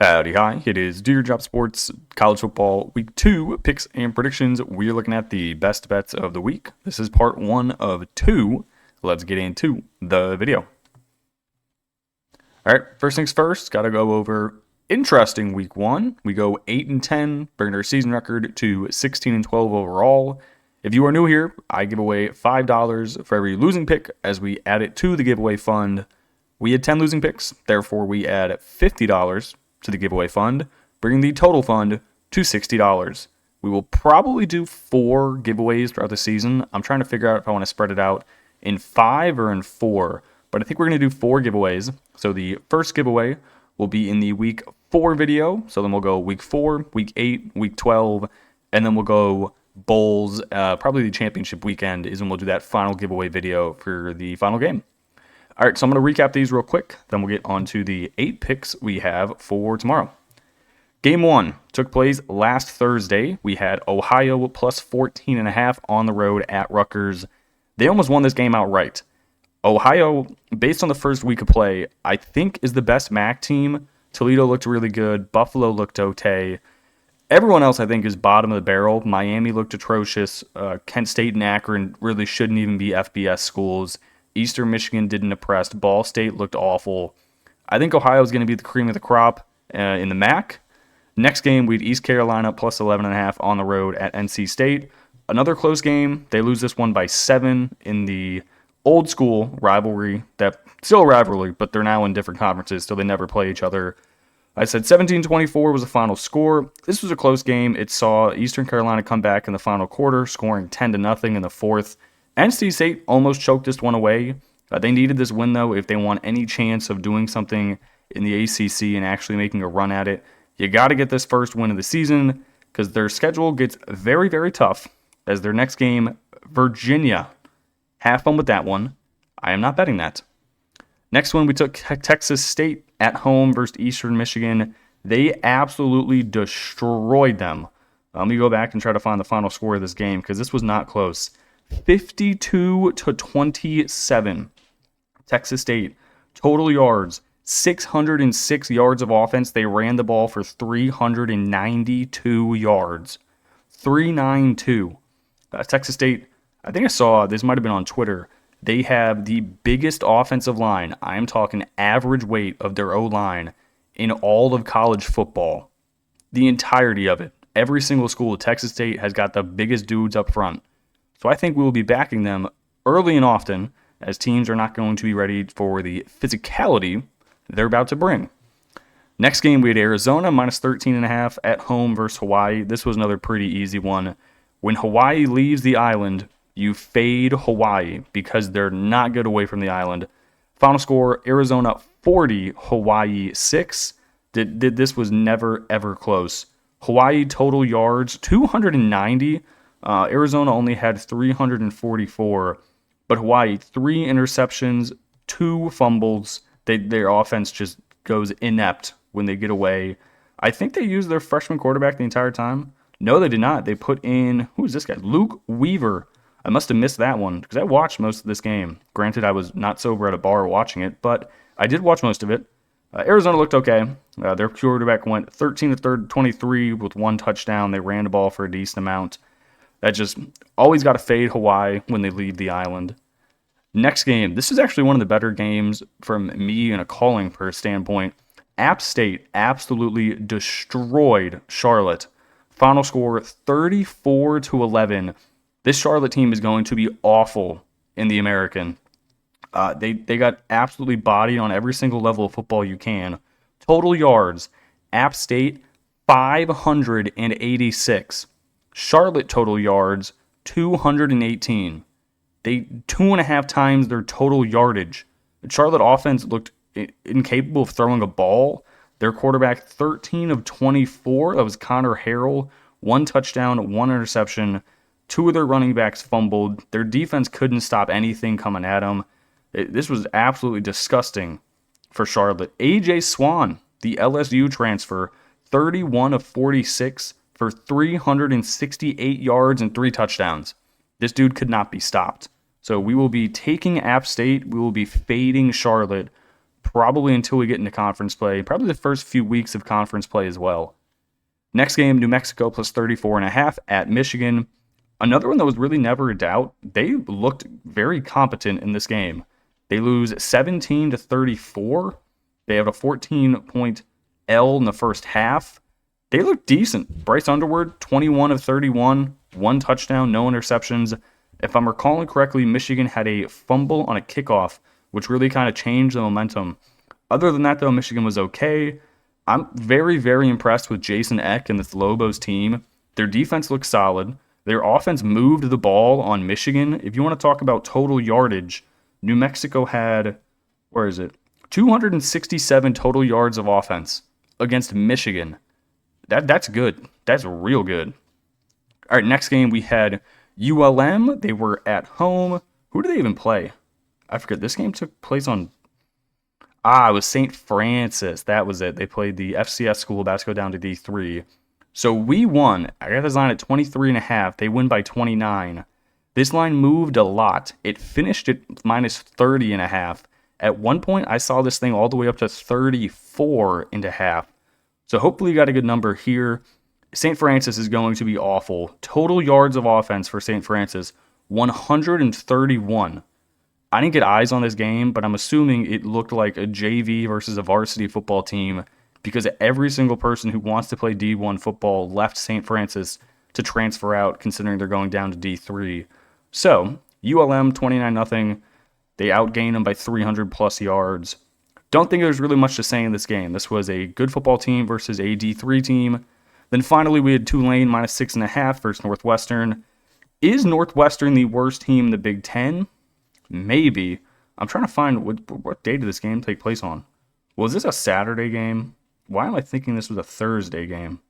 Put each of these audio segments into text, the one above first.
Howdy, hi. It is Do Your Job Sports College Football Week 2 picks and predictions. We're looking at the best bets of the week. This is part 1 of 2. Let's get into the video. All right, first things first, got to go over interesting week 1. We go 8-10, bringing our season record to 16-12 overall. If you are new here, I give away $5 for every losing pick as we add it to the giveaway fund. We had 10 losing picks, therefore we add $50 to the giveaway fund, bringing the total fund to $60. We will probably do 4 giveaways throughout the season. I'm trying to figure out if I want to spread it out in 5 or in 4, but I think we're going to do 4 giveaways. So the first giveaway will be in the week 4 video. So then we'll go week 4, week 8, week 12, and then we'll go bowls. Probably the championship weekend is when we'll do that final giveaway video for the final game. All right, so I'm going to recap these real quick. Then we'll get on to the 8 picks we have for tomorrow. Game 1 took place last Thursday. We had Ohio plus 14.5 on the road at Rutgers. They almost won this game outright. Ohio, based on the first week of play, I think is the best MAC team. Toledo looked really good. Buffalo looked okay. Everyone else, I think, is bottom of the barrel. Miami looked atrocious. Kent State and Akron really shouldn't even be FBS schools. Eastern Michigan didn't impress. Ball State looked awful. I think Ohio is going to be the cream of the crop in the MAC. Next game, we had East Carolina plus 11.5 on the road at NC State. Another close game. They lose this one by 7 in the old school rivalry. That still a rivalry, but they're now in different conferences, so they never play each other. I said 17-24 was the final score. This was a close game. It saw Eastern Carolina come back in the final quarter, scoring 10-0 in the fourth. NC State almost choked this one away. They needed this win, though, if they want any chance of doing something in the ACC and actually making a run at it. You got to get this first win of the season because their schedule gets very, very tough as their next game, Virginia. Have fun with that one. I am not betting that. Next one, we took Texas State at home versus Eastern Michigan. They absolutely destroyed them. Let me go back and try to find the final score of this game because this was not close. 52-27. Texas State, total yards, 606 yards of offense. They ran the ball for 392 yards. 392. Texas State, I think I saw, this might have been on Twitter, they have the biggest offensive line, I am talking average weight of their O-line, in all of college football. The entirety of it. Every single school at Texas State has got the biggest dudes up front. So I think we will be backing them early and often as teams are not going to be ready for the physicality they're about to bring. Next game, we had Arizona minus 13.5 at home versus Hawaii. This was another pretty easy one. When Hawaii leaves the island, you fade Hawaii because they're not good away from the island. Final score, Arizona 40, Hawaii 6. This was never, ever close. Hawaii total yards, 290. Arizona only had 344, but Hawaii, 3 interceptions, 2 fumbles. Their offense just goes inept when they get away. I think they used their freshman quarterback the entire time. No, they did not. They put in, who is this guy? Luke Weaver. I must have missed that one because I watched most of this game. Granted, I was not sober at a bar watching it, but I did watch most of it. Arizona looked okay. Their quarterback went 13 of 23 with 1 touchdown. They ran the ball for a decent amount. That just always got to fade Hawaii when they leave the island. Next game. This is actually one of the better games from me in a calling per standpoint. App State absolutely destroyed Charlotte. Final score 34-11. This Charlotte team is going to be awful in the American. They got absolutely bodied on every single level of football you can. Total yards. App State 586. Charlotte total yards, 218. They 2.5 times their total yardage. The Charlotte offense looked incapable of throwing a ball. Their quarterback, 13 of 24. That was Connor Harrell. 1 touchdown, 1 interception. 2 of their running backs fumbled. Their defense couldn't stop anything coming at them. This was absolutely disgusting for Charlotte. A.J. Swan, the LSU transfer, 31 of 46. For 368 yards and 3 touchdowns. This dude could not be stopped. So we will be taking App State. We will be fading Charlotte. probably until we get into conference play, probably the first few weeks of conference play as well. Next game, New Mexico plus 34.5 at Michigan. Another one that was really never a doubt. They looked very competent in this game. They lose 17-34. They have a 14-point L in the first half. They look decent. Bryce Underwood, 21 of 31, 1 touchdown, no interceptions. If I'm recalling correctly, Michigan had a fumble on a kickoff, which really kind of changed the momentum. Other than that, though, Michigan was okay. I'm very, very impressed with Jason Eck and this Lobos team. Their defense looks solid. Their offense moved the ball on Michigan. If you want to talk about total yardage, New Mexico had, 267 total yards of offense against Michigan. That's good. That's real good. All right, next game we had ULM. They were at home. Who did they even play? I forget. This game took place on... it was St. Francis. That was it. They played the FCS school, about to go down to D3. So we won. I got this line at 23.5. They win by 29. This line moved a lot. It finished at minus 30.5. At one point, I saw this thing all the way up to 34.5. So hopefully you got a good number here. St. Francis is going to be awful. Total yards of offense for St. Francis, 131. I didn't get eyes on this game, but I'm assuming it looked like a JV versus a varsity football team because every single person who wants to play D1 football left St. Francis to transfer out, considering they're going down to D3. So, ULM 29-0. They outgained them by 300-plus yards. Don't think there's really much to say in this game. This was a good football team versus a D3 team. Then finally, we had Tulane minus 6.5 versus Northwestern. Is Northwestern the worst team in the Big Ten? Maybe. I'm trying to find what day did this game take place on. Was this a Saturday game? Why am I thinking this was a Thursday game?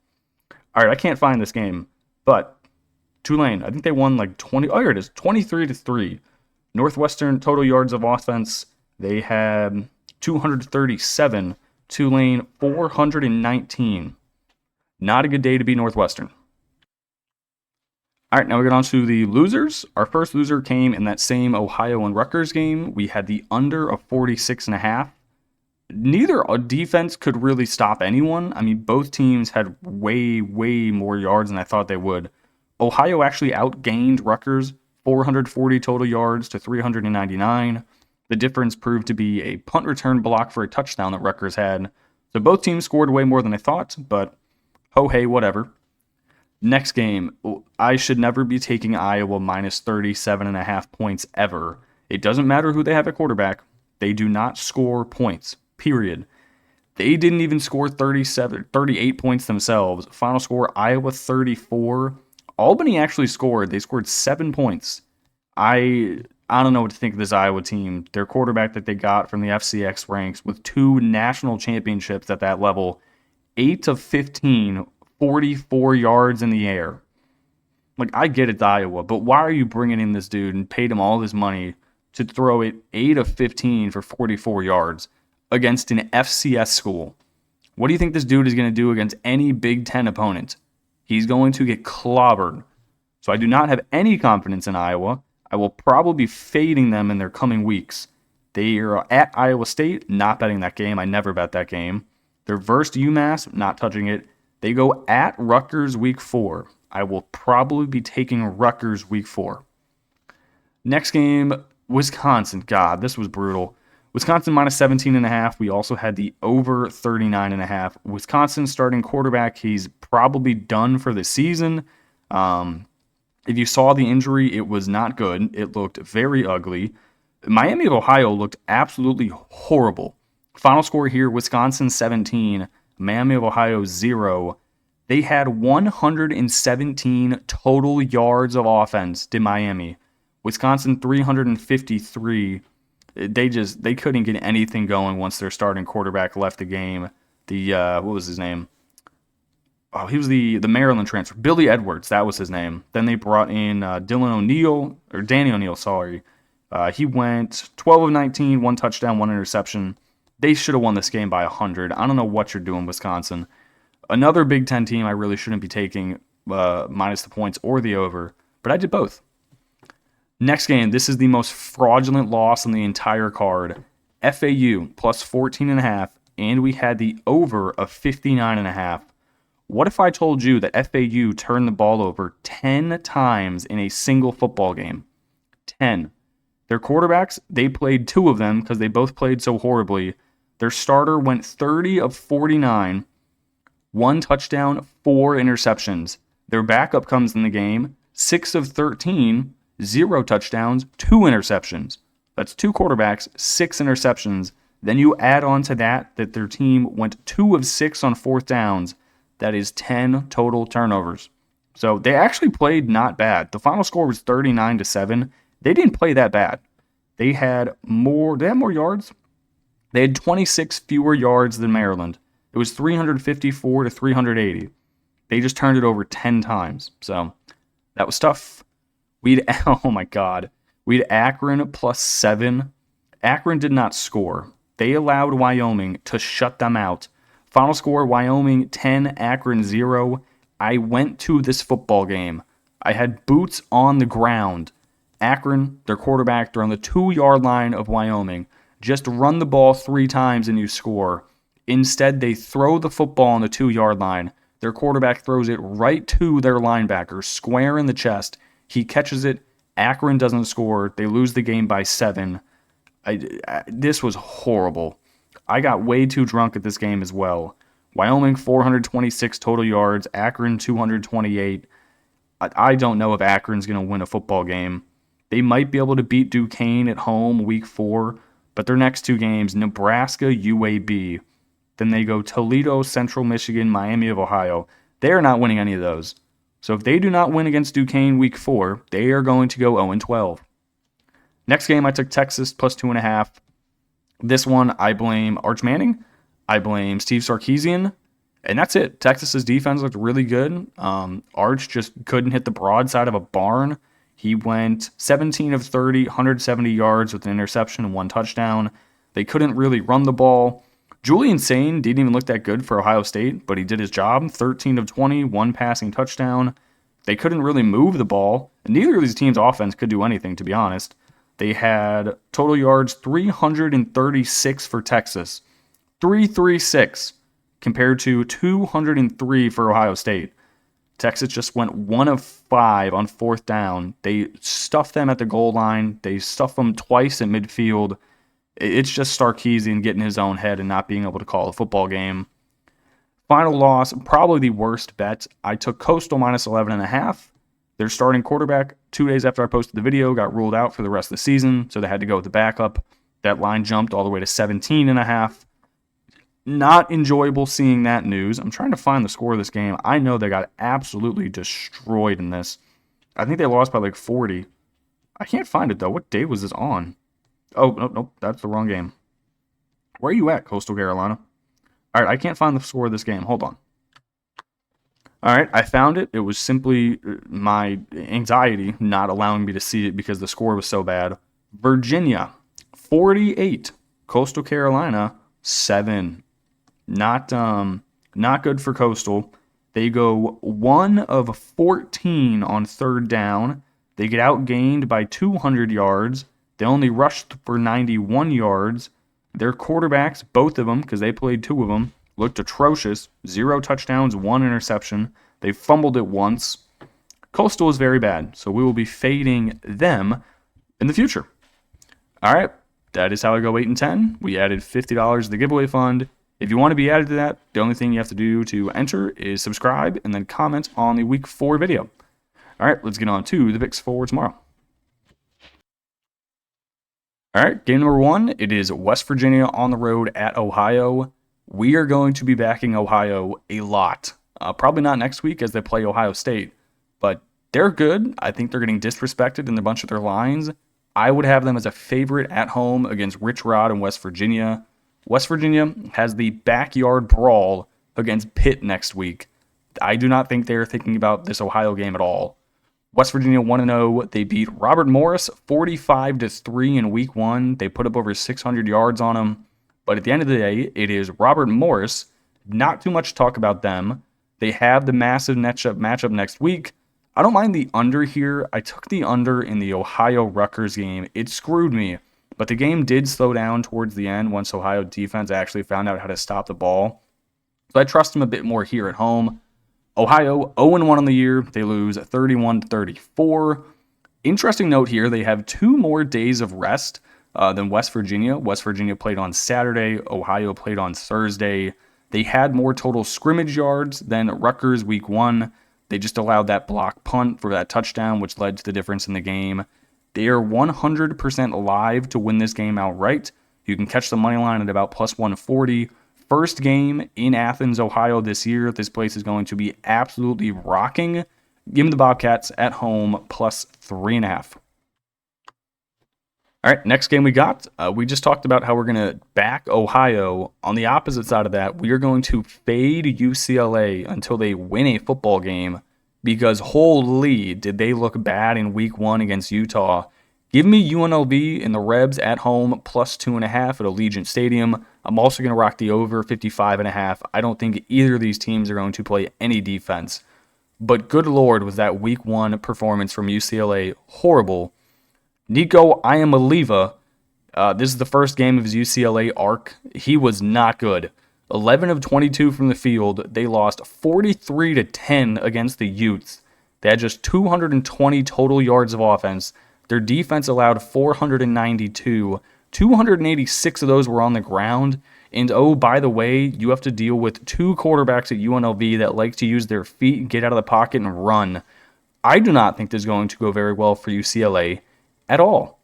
All right, I can't find this game. But Tulane, I think they won like 20. Oh, here it is, 23-3. Northwestern total yards of offense. They had 237. Tulane 419. Not a good day to be Northwestern. All right, now we get on to the losers. Our first loser came in that same Ohio and Rutgers game. We had the under of 46.5. Neither defense could really stop anyone. I mean, both teams had way, way more yards than I thought they would. Ohio actually outgained Rutgers 440 total yards to 399. The difference proved to be a punt return block for a touchdown that Rutgers had. So both teams scored way more than I thought, but ho hey, whatever. Next game, I should never be taking Iowa minus 37.5 points ever. It doesn't matter who they have at quarterback. They do not score points, period. They didn't even score 38 points themselves. Final score, Iowa 34. Albany actually scored. They scored 7 points. I don't know what to think of this Iowa team. Their quarterback that they got from the FCX ranks with 2 national championships at that level, 8 of 15, 44 yards in the air. Like, I get it's Iowa, but why are you bringing in this dude and paid him all this money to throw it 8 of 15 for 44 yards against an FCS school? What do you think this dude is going to do against any Big Ten opponent? He's going to get clobbered. So I do not have any confidence in Iowa. I will probably be fading them in their coming weeks. They are at Iowa State, not betting that game. I never bet that game. They're versed UMass, not touching it. They go at Rutgers week 4. I will probably be taking Rutgers week 4. Next game, Wisconsin. God, this was brutal. Wisconsin minus 17.5. We also had the over 39.5. Wisconsin starting quarterback, he's probably done for the season. If you saw the injury, it was not good. It looked very ugly. Miami of Ohio looked absolutely horrible. Final score here, Wisconsin 17, Miami of Ohio 0. They had 117 total yards of offense to Miami. Wisconsin 353. They couldn't get anything going once their starting quarterback left the game. What was his name? Oh, he was the Maryland transfer. Billy Edwards, that was his name. Then they brought in Danny O'Neal, sorry. He went 12 of 19, 1 touchdown, 1 interception. They should have won this game by 100. I don't know what you're doing, Wisconsin. Another Big Ten team I really shouldn't be taking minus the points or the over, but I did both. Next game, this is the most fraudulent loss on the entire card. FAU plus 14.5, and we had the over of 59.5. What if I told you that FAU turned the ball over 10 times in a single football game? 10. Their quarterbacks, they played 2 of them because they both played so horribly. Their starter went 30 of 49, 1 touchdown, 4 interceptions. Their backup comes in the game, 6 of 13, 0 touchdowns, 2 interceptions. That's 2 quarterbacks, 6 interceptions. Then you add on to that their team went 2 of 6 on 4th downs. That is 10 total turnovers. So they actually played not bad. The final score was 39-7. They didn't play that bad. They had more yards. They had 26 fewer yards than Maryland. It was 354 to 380. They just turned it over 10 times. So that was tough. Oh my God. We had Akron plus 7. Akron did not score. They allowed Wyoming to shut them out. Final score, Wyoming 10, Akron 0. I went to this football game. I had boots on the ground. Akron, their quarterback, they're on the 2-yard line of Wyoming. Just run the ball 3 times and you score. Instead, they throw the football on the 2-yard line. Their quarterback throws it right to their linebacker, square in the chest. He catches it. Akron doesn't score. They lose the game by 7. This was horrible. I got way too drunk at this game as well. Wyoming, 426 total yards. Akron, 228. I don't know if Akron's going to win a football game. They might be able to beat Duquesne at home week 4, but their next 2 games, Nebraska, UAB. Then they go Toledo, Central Michigan, Miami of Ohio. They are not winning any of those. So if they do not win against Duquesne week 4, they are going to go 0-12. Next game, I took Texas plus 2.5. This one, I blame Arch Manning. I blame Steve Sarkisian. And that's it. Texas's defense looked really good. Arch just couldn't hit the broadside of a barn. He went 17 of 30, 170 yards with an interception and 1 touchdown. They couldn't really run the ball. Julian Sain didn't even look that good for Ohio State, but he did his job. 13 of 20, 1 passing touchdown. They couldn't really move the ball. And neither of these teams' offense could do anything, to be honest. They had total yards 336 for Texas. 336 compared to 203 for Ohio State. Texas just went 1 of 5 on 4th down. They stuffed them at the goal line. They stuffed them twice at midfield. It's just Sarkisian getting his own head and not being able to call a football game. Final loss, probably the worst bet. I took Coastal minus 11.5. Their starting quarterback, 2 days after I posted the video, got ruled out for the rest of the season, so they had to go with the backup. That line jumped all the way to 17.5. Not enjoyable seeing that news. I'm trying to find the score of this game. I know they got absolutely destroyed in this. I think they lost by like 40. I can't find it, though. What day was this on? Oh, nope, that's the wrong game. Where are you at, Coastal Carolina? All right, I can't find the score of this game. Hold on. All right, I found it. It was simply my anxiety not allowing me to see it because the score was so bad. Virginia, 48. Coastal Carolina, 7. Not good for Coastal. They go 1 of 14 on 3rd down. They get outgained by 200 yards. They only rushed for 91 yards. Their quarterbacks, both of them, because they played 2 of them, looked atrocious. 0 touchdowns, 1 interception. They fumbled it once. Coastal is very bad, so we will be fading them in the future. All right, that is how I go 8-10. We added $50 to the giveaway fund. If you want to be added to that, the only thing you have to do to enter is subscribe and then comment on the week 4 video. All right, let's get on to the picks for tomorrow. All right, game number 1, it is West Virginia on the road at Ohio. We are going to be backing Ohio a lot. Probably not next week as they play Ohio State, but they're good. I think they're getting disrespected in a bunch of their lines. I would have them as a favorite at home against Rich Rod and West Virginia. West Virginia has the backyard brawl against Pitt next week. I do not think they're thinking about this Ohio game at all. West Virginia 1-0. They beat Robert Morris 45-3 in week 1. They put up over 600 yards on him. But at the end of the day, it is Robert Morris. Not too much to talk about them. They have the massive matchup next week. I don't mind the under here. I took the under in the Ohio-Rutgers game. It screwed me. But the game did slow down towards the end once Ohio defense actually found out how to stop the ball. So I trust them a bit more here at home. Ohio 0-1 on the year. They lose 31-34. Interesting note here, they have 2 more days of rest than West Virginia. West Virginia played on Saturday. Ohio played on Thursday. They had more total scrimmage yards than Rutgers week 1. They just allowed that block punt for that touchdown, which led to the difference in the game. They are 100% live to win this game outright. You can catch the money line at about plus 140. First game in Athens, Ohio this year. This place is going to be absolutely rocking. Give me the Bobcats at home plus 3.5. All right, next game we got. We just talked about how we're going to back Ohio. On the opposite side of that, we are going to fade UCLA until they win a football game, because holy, did they look bad in week 1 against Utah. Give me UNLV and the Rebs at home plus 2.5 at Allegiant Stadium. I'm also going to rock the over 55.5. I don't think either of these teams are going to play any defense. But good Lord, was that week 1 performance from UCLA horrible. Nico Iamaleava, this is the first game of his UCLA arc. He was not good. 11 of 22 from the field. They lost 43-10 against the Utes. They had just 220 total yards of offense. Their defense allowed 492. 286 of those were on the ground. And oh, by the way, you have to deal with 2 quarterbacks at UNLV that like to use their feet, get out of the pocket, and run. I do not think this is going to go very well for UCLA at all.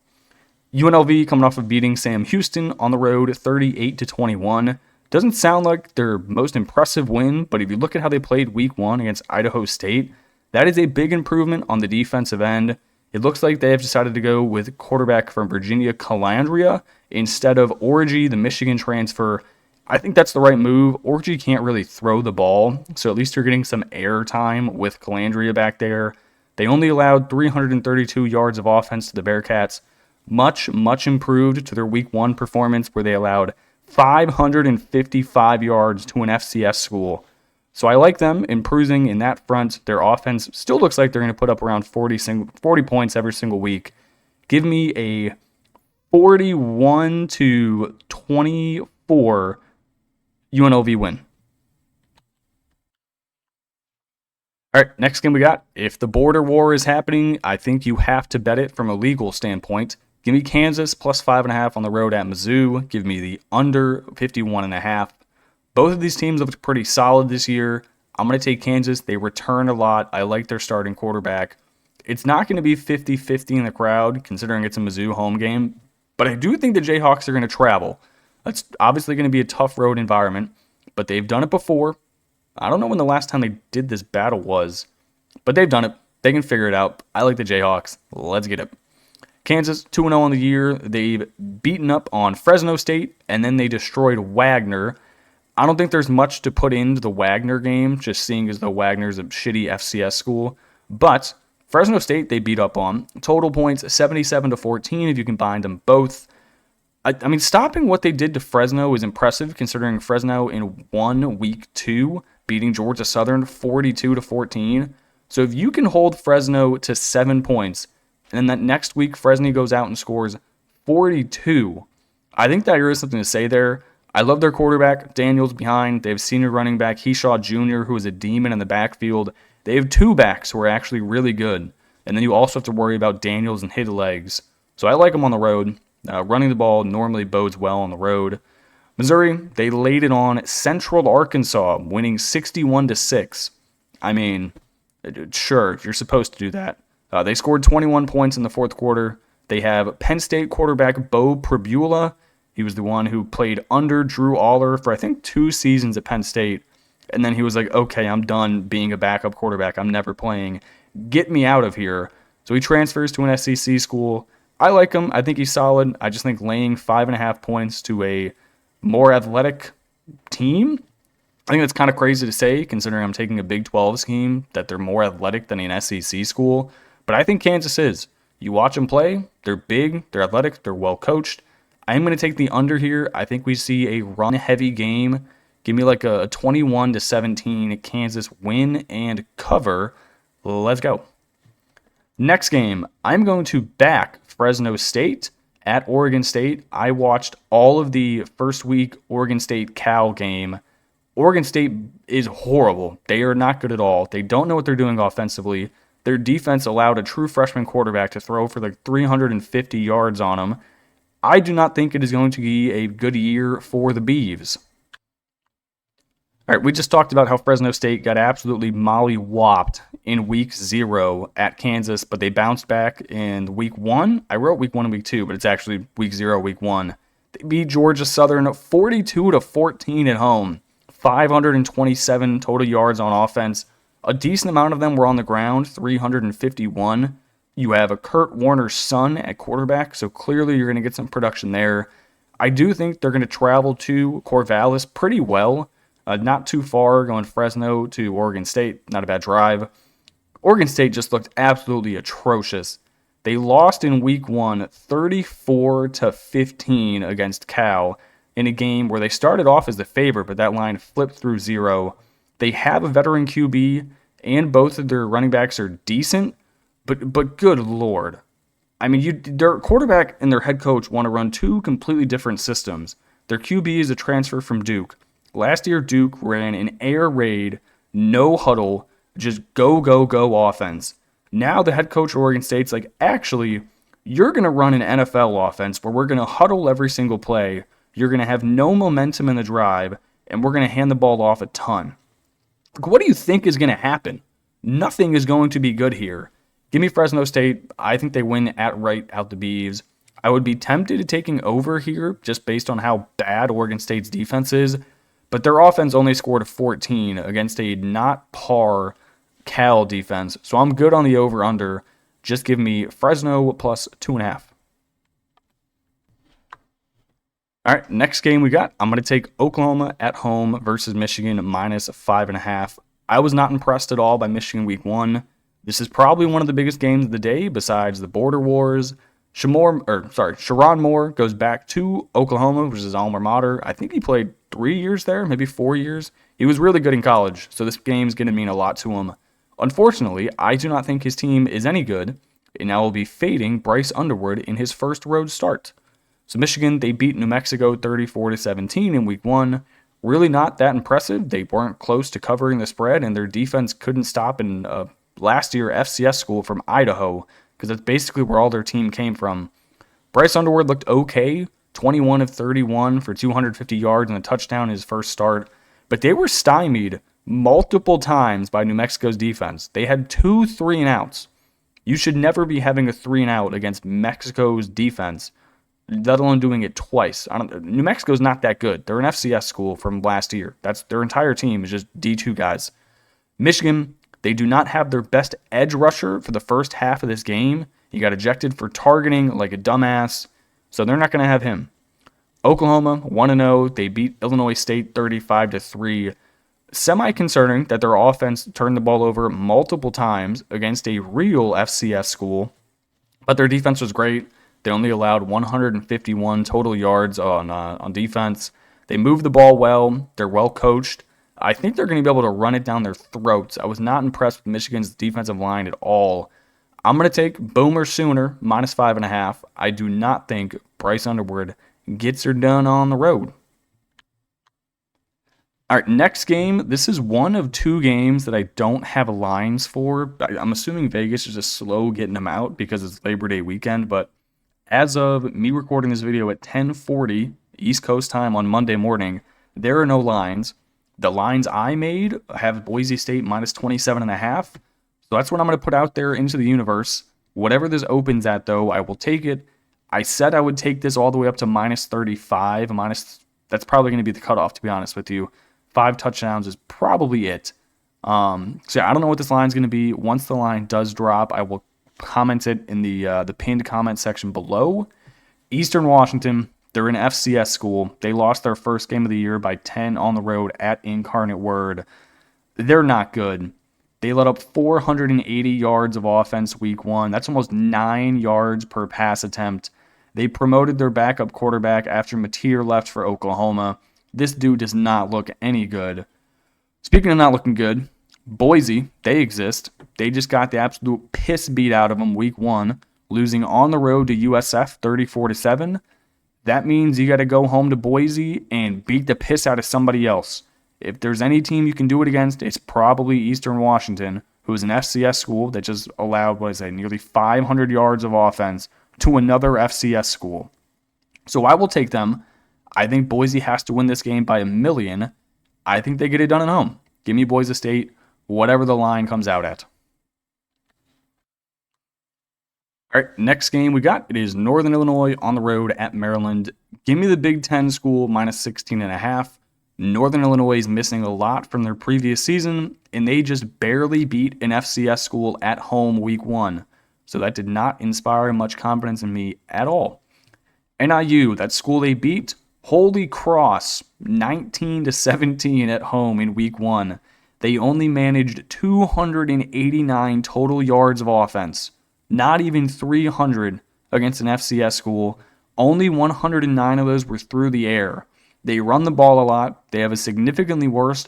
UNLV coming off of beating Sam Houston on the road 38-21. Doesn't sound like their most impressive win, but if you look at how they played week 1 against Idaho State, that is a big improvement on the defensive end. It looks like they have decided to go with quarterback from Virginia, Calandria, instead of Orji, the Michigan transfer. I think that's the right move. Orji can't really throw the ball, so at least you're getting some air time with Calandria back there. They only allowed 332 yards of offense to the Bearcats. Much, much improved to their week 1 performance where they allowed 555 yards to an FCS school. So I like them improving in that front. Their offense still looks like they're going to put up around 40 points every single week. Give me a 41-24 UNLV win. All right, next game we got. If the border war is happening, I think you have to bet it from a legal standpoint. Give me Kansas plus 5.5 on the road at Mizzou. Give me the under 51.5. Both of these teams looked pretty solid this year. I'm going to take Kansas. They return a lot. I like their starting quarterback. It's not going to be 50-50 in the crowd, considering it's a Mizzou home game, but I do think the Jayhawks are going to travel. That's obviously going to be a tough road environment, but they've done it before. I don't know when the last time they did this battle was, but they've done it. They can figure it out. I like the Jayhawks. Let's get it. Kansas, 2-0 on the year. They've beaten up on Fresno State, and then they destroyed Wagner. I don't think there's much to put into the Wagner game, just seeing as though Wagner's a shitty FCS school. But Fresno State, they beat up on. Total points, 77-14 if you combine them both. I mean, stopping what they did to Fresno is impressive, considering Fresno in week 2, beating Georgia Southern 42-14. So if you can hold Fresno to 7 points, and then that next week Fresno goes out and scores 42, I think that there is something to say there. I love their quarterback. Daniels behind. They have senior running back Heshaw Jr., who is a demon in the backfield. They have 2 backs who are actually really good. And then you also have to worry about Daniels and his legs. So I like them on the road. Running the ball normally bodes well on the road. Missouri, they laid it on Central Arkansas, winning 61-6. I mean, sure, you're supposed to do that. They scored 21 points in the fourth quarter. They have Penn State quarterback Bo Pribula. He was the one who played under Drew Aller for, I think, 2 seasons at Penn State. And then he was like, okay, I'm done being a backup quarterback. I'm never playing. Get me out of here. So he transfers to an SEC school. I like him. I think he's solid. I just think laying 5.5 points to a more athletic team, I think that's kind of crazy to say, considering I'm taking a Big 12 scheme, that they're more athletic than an SEC school. But I think Kansas is. You watch them play. They're big. They're athletic. They're well coached. I'm going to take the under here. I think we see a run-heavy game. Give me like a 21-17 Kansas win and cover. Let's go. Next game, I'm going to back Fresno State at Oregon State. I watched all of the first week Oregon State-Cal game. Oregon State is horrible. They are not good at all. They don't know what they're doing offensively. Their defense allowed a true freshman quarterback to throw for like 350 yards on them. I do not think it is going to be a good year for the Beavs. All right, we just talked about how Fresno State got absolutely molly-whopped in week 0 at Kansas, but they bounced back in week 1. I wrote week 1 and week 2, but it's actually week 0, week 1. They beat Georgia Southern 42-14 at home. 527 total yards on offense. A decent amount of them were on the ground, 351. You have a Kurt Warner's son at quarterback, so clearly you're going to get some production there. I do think they're going to travel to Corvallis pretty well. Not too far, going Fresno to Oregon State. Not a bad drive. Oregon State just looked absolutely atrocious. They lost in week 1, 34-15 against Cal in a game where they started off as the favorite, but that line flipped through 0. They have a veteran QB, and both of their running backs are decent, but good Lord. I mean, their quarterback and their head coach want to run 2 completely different systems. Their QB is a transfer from Duke. Last year, Duke ran an air raid, no huddle, just go, go, go offense. Now the head coach of Oregon State's like, actually, you're going to run an NFL offense where we're going to huddle every single play. You're going to have no momentum in the drive, and we're going to hand the ball off a ton. What do you think is going to happen? Nothing is going to be good here. Give me Fresno State. I think they win outright out the Beavs. I would be tempted to taking over here just based on how bad Oregon State's defense is. But their offense only scored 14 against a not par Cal defense. So I'm good on the over-under. Just give me Fresno plus 2.5. All right, next game we got. I'm going to take Oklahoma at home versus Michigan minus 5.5. I was not impressed at all by Michigan week 1. This is probably one of the biggest games of the day besides the Border Wars. Sherrone Moore goes back to Oklahoma, which is his alma mater. I think he played 3 years there, maybe 4 years. He was really good in college, so this game's going to mean a lot to him. Unfortunately, I do not think his team is any good, and I will be fading Bryce Underwood in his first road start. So Michigan, they beat New Mexico 34-17 in week 1. Really not that impressive. They weren't close to covering the spread, and their defense couldn't stop in last year FCS school from Idaho, because that's basically where all their team came from. Bryce Underwood looked okay, 21 of 31 for 250 yards and a touchdown in his first start, but they were stymied multiple times by New Mexico's defense. They had 2 3-and-outs. You should never be having a 3-and-out against Mexico's defense, let alone doing it twice. New Mexico's not that good. They're an FCS school from last year. That's their entire team is just D2 guys. Michigan, they do not have their best edge rusher for the first half of this game. He got ejected for targeting like a dumbass, so they're not going to have him. Oklahoma, 1-0. They beat Illinois State 35-3. Semi-concerning that their offense turned the ball over multiple times against a real FCS school, but their defense was great. They only allowed 151 total yards on defense. They move the ball well. They're well coached. I think they're going to be able to run it down their throats. I was not impressed with Michigan's defensive line at all. I'm going to take Boomer Sooner, minus 5.5. I do not think Bryce Underwood gets her done on the road. All right, next game. This is one of 2 games that I don't have lines for. I'm assuming Vegas is just slow getting them out because it's Labor Day weekend, but as of me recording this video at 10:40 East Coast time on Monday morning, there are no lines. The lines I made have Boise State minus 27.5. So that's what I'm going to put out there into the universe. Whatever this opens at, though, I will take it. I said I would take this all the way up to minus 35. That's probably going to be the cutoff, to be honest with you. 5 touchdowns is probably it. So yeah, I don't know what this line is going to be. Once the line does drop, I will comment it in the pinned comment section below. Eastern Washington, they're an FCS school. They lost their first game of the year by 10 on the road at Incarnate Word. They're not good. They let up 480 yards of offense week 1. That's almost 9 yards per pass attempt. They promoted their backup quarterback after Mateer left for Oklahoma. This dude does not look any good. Speaking of not looking good, Boise, they exist. They just got the absolute piss beat out of them week 1. losing on the road to USF 34-7. That means you got to go home to Boise and beat the piss out of somebody else. If there's any team you can do it against, it's probably Eastern Washington, who is an FCS school that just allowed, nearly 500 yards of offense to another FCS school. So I will take them. I think Boise has to win this game by 1,000,000. I think they get it done at home. Give me Boise State, whatever the line comes out at. All right, next game we got, it is Northern Illinois on the road at Maryland. Give me the Big Ten school minus 16.5. Northern Illinois is missing a lot from their previous season, and they just barely beat an FCS school at home week 1. So that did not inspire much confidence in me at all. NIU, that school they beat, Holy Cross, 19-17 at home in week 1. They only managed 289 total yards of offense. Not even 300 against an FCS school. Only 109 of those were through the air. They run the ball a lot. They have a significantly worse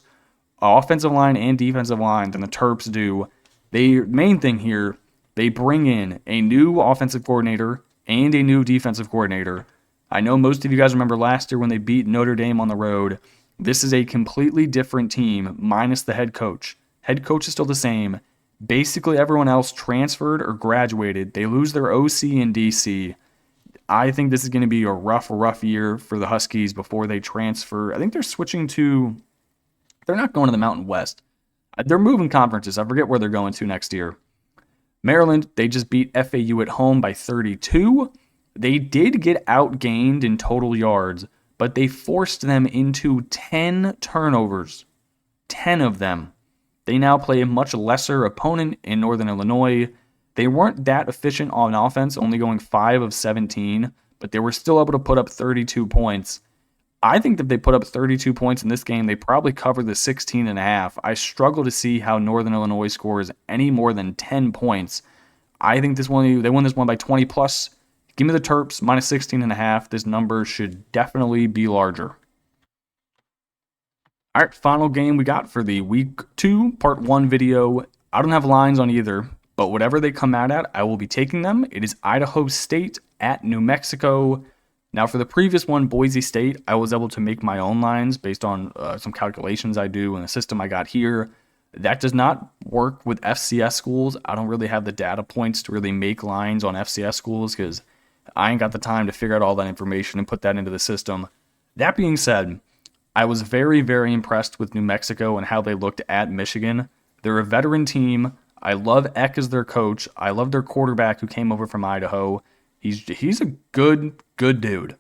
offensive line and defensive line than the Terps do. The main thing here, they bring in a new offensive coordinator and a new defensive coordinator. I know most of you guys remember last year when they beat Notre Dame on the road. This is a completely different team, minus the head coach. Head coach is still the same. Basically, everyone else transferred or graduated. They lose their OC and DC. I think this is going to be a rough year for the Huskies before they transfer. I think they're switching to... They're not going to the Mountain West. They're moving conferences. I forget where they're going to next year. Maryland, they just beat FAU at home by 32. They did get outgained in total yards, but they forced them into 10 turnovers. 10 of them. They now play a much lesser opponent in Northern Illinois. They weren't that efficient on offense, only going 5 of 17, but they were still able to put up 32 points. I think that if they put up 32 points in this game, they probably cover the 16.5. I struggle to see how Northern Illinois scores any more than 10 points. I think they win this one by 20 plus. Give me the Terps, minus 16.5. This number should definitely be larger. All right, final game we got for the week 2, part 1 video. I don't have lines on either, but whatever they come out at, I will be taking them. It is Idaho State at New Mexico. Now, for the previous one, Boise State, I was able to make my own lines based on some calculations I do in the system I got here. That does not work with FCS schools. I don't really have the data points to really make lines on FCS schools because I ain't got the time to figure out all that information and put that into the system. That being said, I was very, very impressed with New Mexico and how they looked at Michigan. They're a veteran team. I love Eck as their coach. I love their quarterback who came over from Idaho. He's a good dude.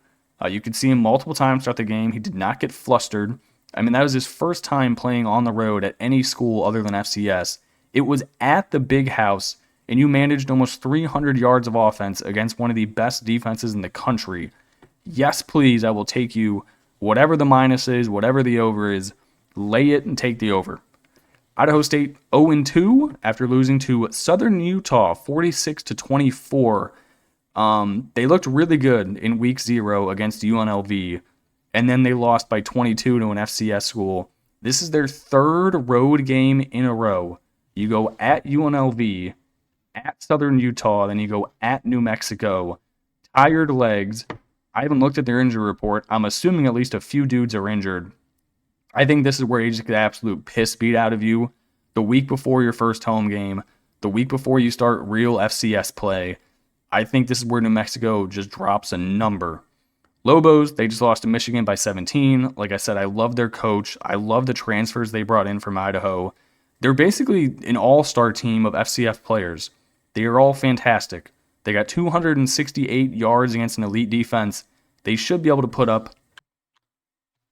You could see him multiple times throughout the game. He did not get flustered. I mean, that was his first time playing on the road at any school other than FCS. It was at the Big House, and you managed almost 300 yards of offense against one of the best defenses in the country. Yes, please, I will take you. Whatever the minus is, whatever the over is, lay it and take the over. Idaho State 0-2 after losing to Southern Utah 46-24. They looked really good in week 0 against UNLV, and then they lost by 22 to an FCS school. This is their 3rd road game in a row. You go at UNLV, at Southern Utah, then you go at New Mexico. Tired legs. I haven't looked at their injury report. I'm assuming at least a few dudes are injured. I think this is where you just get the absolute piss beat out of you. The week before your first home game, the week before you start real FCS play. I think this is where New Mexico just drops a number. Lobos, they just lost to Michigan by 17. Like I said, I love their coach. I love the transfers they brought in from Idaho. They're basically an all-star team of FCS players. They are all fantastic. They got 268 yards against an elite defense. They should be able to put up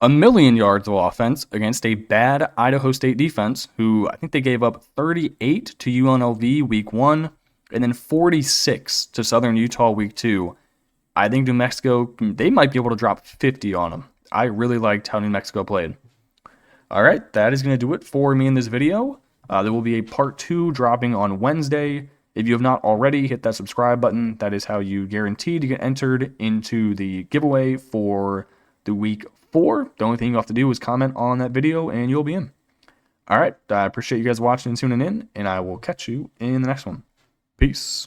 1,000,000 yards of offense against a bad Idaho State defense, who I think they gave up 38 to UNLV week 1, and then 46 to Southern Utah week 2. I think New Mexico, they might be able to drop 50 on them. I really liked how New Mexico played. All right, that is going to do it for me in this video. There will be a part 2 dropping on Wednesday. If you have not already, hit that subscribe button. That is how you guarantee to get entered into the giveaway for the week 4. The only thing you have to do is comment on that video and you'll be in. All right, I appreciate you guys watching and tuning in, and I will catch you in the next one. Peace.